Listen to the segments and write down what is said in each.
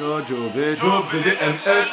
Jojo, Bejo, BDMS.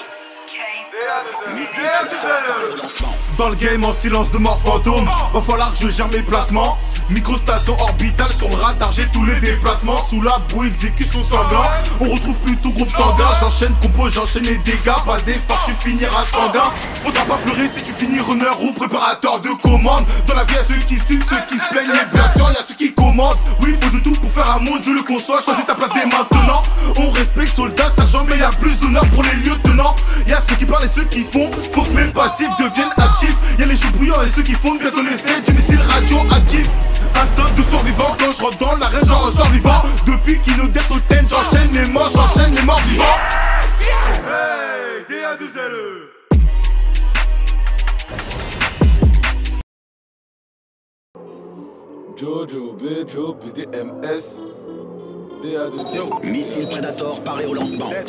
Dans le game en silence de mort fantôme, va falloir que je gère mes placements. Microstation orbitale sur le radar, j'ai tous les déplacements. Sous la boue, exécution sanguin. On retrouve plutôt groupe sanguin. J'enchaîne compo, j'enchaîne les dégâts. Pas d'effort, tu finiras sanguin. Faudra pas pleurer si tu finis runner ou préparateur de commande. Dans la vie, y'a ceux qui suivent, ceux qui se plaignent. Et bien sûr, y'a ceux qui commandent. Oui, il faut de tout pour faire un monde, je le conçois. Choisis ta place dès maintenant. On respecte soldats, sergents, mais y'a plus d'honneur pour les lieutenants. Y'a ceux qui parlent et ceux qui font. Faut que mes passifs deviennent actifs. Y'a les choux bouillants et ceux qui font bientôt l'essai du missile radioactif. Instinct de survivant, quand je rentre dans l'arène, j'en ressors vivant. Depuis qu'Inodette au ten, j'enchaîne les morts vivants. Hey, DA2LE. Jojo, Bejo, BDMS. DA2LE. Missile Predator paré au lancement. Hey.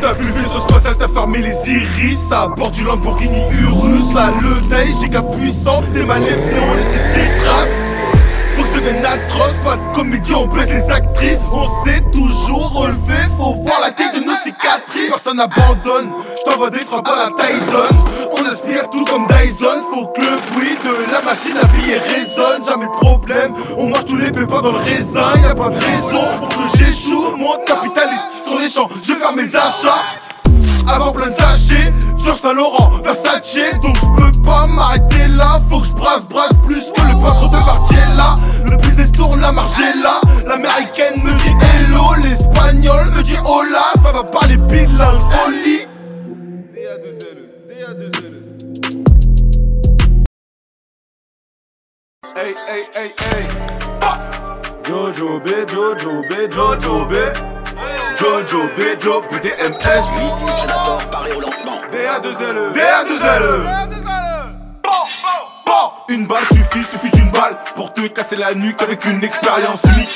T'as vu le vaisseau spatial, t'as fermé les iris. À bord du Lamborghini Urus. Là le day, giga puissant. T'es mal élevé, on laisse des traces. Faut que je devienne atroce, pas de comédie, on baisse les actrices. On s'est toujours relevé, faut voir la taille de nos cicatrices. Personne n'abandonne, j't'envoie des frappes à la Tyson. On aspire tout comme Dyson, faut que le bruit de la machine à billets résonne. Jamais de problème, on mange tous les pépins dans le raisin. Y'a pas de raison pour que j'échoue, mon capitaliste sur les champs, je vais faire mes achats. Avant plein de sachets, Georges Saint-Laurent, Versace. Donc je peux pas m'arrêter là, faut que je brasse plus que le patron de Margiela. Le business tourne, la marge est là. L'américaine me dit hello, l'espagnol me dit hola. Ça va parler bilingue, Oli. DA2LE. Hey. Jojo B, Jojo B, Jojo B. Jojo, Bejo, BDMS. Missile Predator paré au lancement. DA2LE. Une balle suffit d'une balle pour te casser la nuque avec une expérience unique.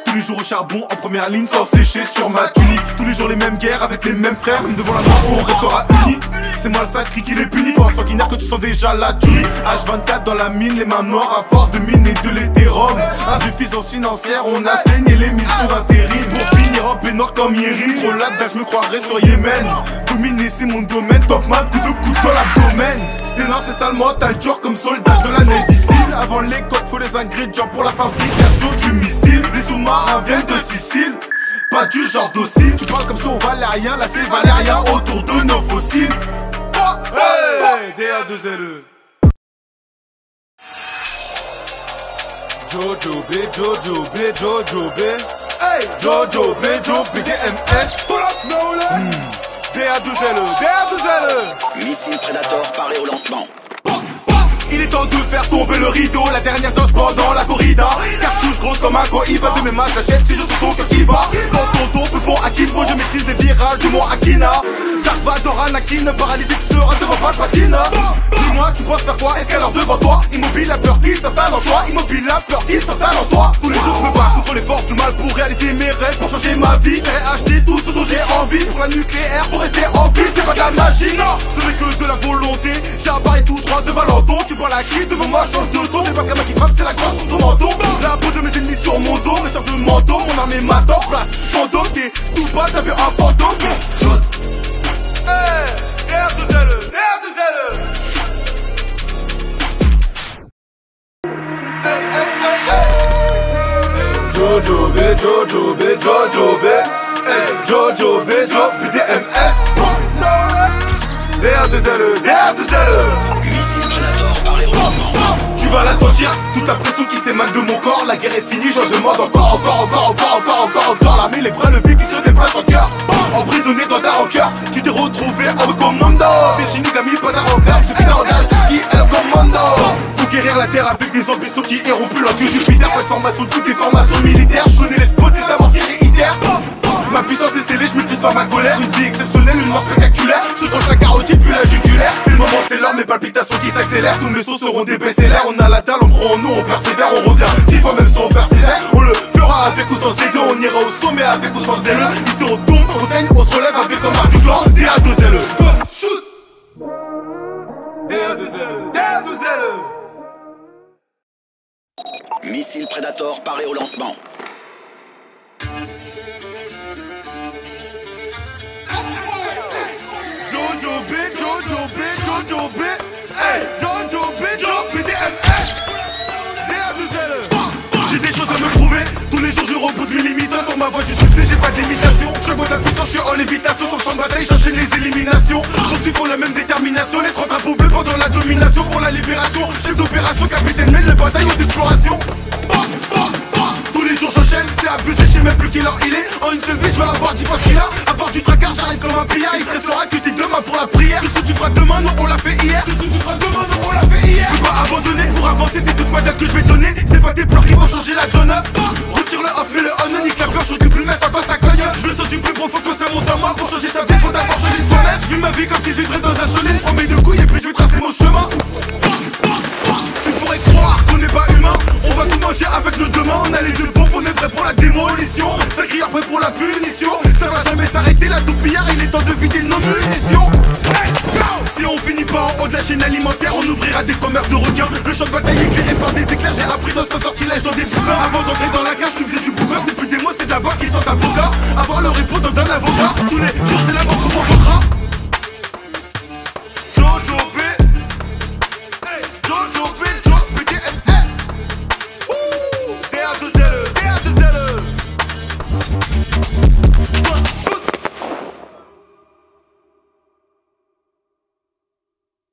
Tous les jours au charbon, en première ligne, sans sécher sur ma tunique. Tous les jours les mêmes guerres avec les mêmes frères. Même devant la mort, on restera unis. C'est moi le sacré qui les punit. Pour un sanguinaire que tu sens déjà la tuerie. H24 dans la mine, les mains noires à force de miner de l'hétérum. Insuffisance financière, on a saigné les missions d'intérim. Pour finir en peignoir comme Yeri. Trop là-dedans, je me croirais sur Yémen. Dominer c'est mon domaine, top man, coup de couteau dans l'abdomen. C'est salement, t'as le dur comme soldat de la Navy Seal. Avant les coques, faut les ingrédients pour la fabrication du missile. Les sous-marins viennent de Sicile, pas du genre docile. Tu parles comme ça, on valait rien, là c'est Valérien autour de nos fossiles. Hey, DA2LE. Jojo B, Jojo B, Jojo B. Hey, Jojo B, Jojo BDMS. DA2LE. Missile Predator paré au lancement. Il est temps de faire tomber le rideau. La dernière danse pendant la corrida. Cartouche grosse comme un Cohiba. De mes mains j'achète si je sens son cœur qui bat. Dans ton dos, peu bon Akimbo. Je maîtrise les virages du mont Akina. Dark Vador, Anakin, paralysé qui sera devant Palpatine. Dis-moi, tu penses faire quoi? Escalade devant toi. Immobile, la peur qui s'installe en toi. Immobile, la peur qui s'installe en toi. Tous les jours je me bats contre les forces du mal pour réaliser mes rêves, pour changer ma vie. J'ai acheté tout ce dont j'ai envie. Pour la nucléaire, pour rester en vie. C'est pas de la magie, non, ce n'est que de la volonté. J'apparais tout droit devant l'enton. Tu vois la qui devant moi change de ton. C'est pas comme qui frappe, c'est la grosse sur ton menton. La peau de mes ennemis sur mon dos. Mes sortes de manteau, mon armée m'attend. Place, ton dos, t'es tout bas, t'as vu un fantôme. Shoot. Hey, DA2LE. Jojo B, Jojo B, Jojo B. Hey, Jojo B, Jojo BDMS. DA2LE. Missile Predator paré au lancement. Tu vas la sentir, toute la pression qui s'émane de mon corps. La guerre est finie, je demande encore. L'armée, les bras levés qui se déplacent en cœur. Emprisonné dans ta rancœur, tu t'es retrouvé avec commando. Des Shinigami, pas d'arrancard, suffit d'un regard, tout ce qui est le commando. Pour guérir la terre avec des ambitions qui iront plus loin que Jupiter. Pas de formation, toutes des formations militaires. Je connais les spots, c'est ta mort qui réitère. Ma puissance est scellée, je maîtrise pas ma colère. Une vie exceptionnelle, une mort spectaculaire. Je te tranche la carotide puis la jugulaire. C'est le moment, c'est l'heure, mes palpitations qui s'accélèrent. Tous mes sauts seront des best-sellers. On a la dalle, on croit en nous, on persévère. On revient 10 fois même si on persévère. On le fera avec ou sans aider. On ira au sommet avec ou sans zèle. Ici on tombe, on saigne, on se relève avec un marque du clan. DA2LE. Go, shoot. DA2LE. Missile Predator paré au lancement. John Joe B, hey, John Joe B, Joe BDMS. J'ai des choses à me prouver. Tous les jours je repose mes limites. Sur ma voie du succès j'ai pas de limitation. Je bois ta puissance, je suis en lévitation. Sur le champ de bataille j'enchaîne les éliminations. Poursuivons la même détermination. Les 30 drapeaux bleus pendant la domination. Pour la libération, chef d'opération, capitaine mène le bataillon d'exploration. Tous les jours j'enchaîne, c'est abusé, je sais même plus quelle heure il est. En une seule vie je vais avoir 10 fois ce qu'il a. À part du tracard j'arrive comme un pillard. Il te restera que tes deux mains pour la prière. Tout ce que tu feras demain, non on l'a fait hier. Tout ce que tu feras demain, non on l'a fait hier. Je peux pas abandonner pour avancer, c'est toute ma date que je vais donner. C'est pas tes pleurs qui vont changer la donne. Retire le off mais le on, nique la peur, je plus le mettre quand ça cogne. Je le sens du plus profond que ça monte en moi. Pour changer sa vie faut d'abord changer soi-même. Je vis ma vie comme si j'étais dans un chalet. Je prends mes deux couilles et puis je vais tracer mon chemin. Tu pourrais croire qu'on n'est pas humain. On va tout manger avec nos deux mains. On a les deux pompes, on est prêt pour la démolition. Sacré prêt pour la punition. Ça va jamais s'arrêter la toupillard. Il est temps de vider nos munitions. Si on finit pas en haut de la chaîne alimentaire, on ouvrira des commerces de requins. Le champ de bataille éclairé par des éclairs. J'ai appris dans ce sortilège dans des bouquins. Avant d'entrer dans la cage, tu faisais du bouquin. C'est plus des mots, c'est de la barre qui sort ta boca. Avoir le répondant d'un avocat. Tous les jours c'est la mort qu'on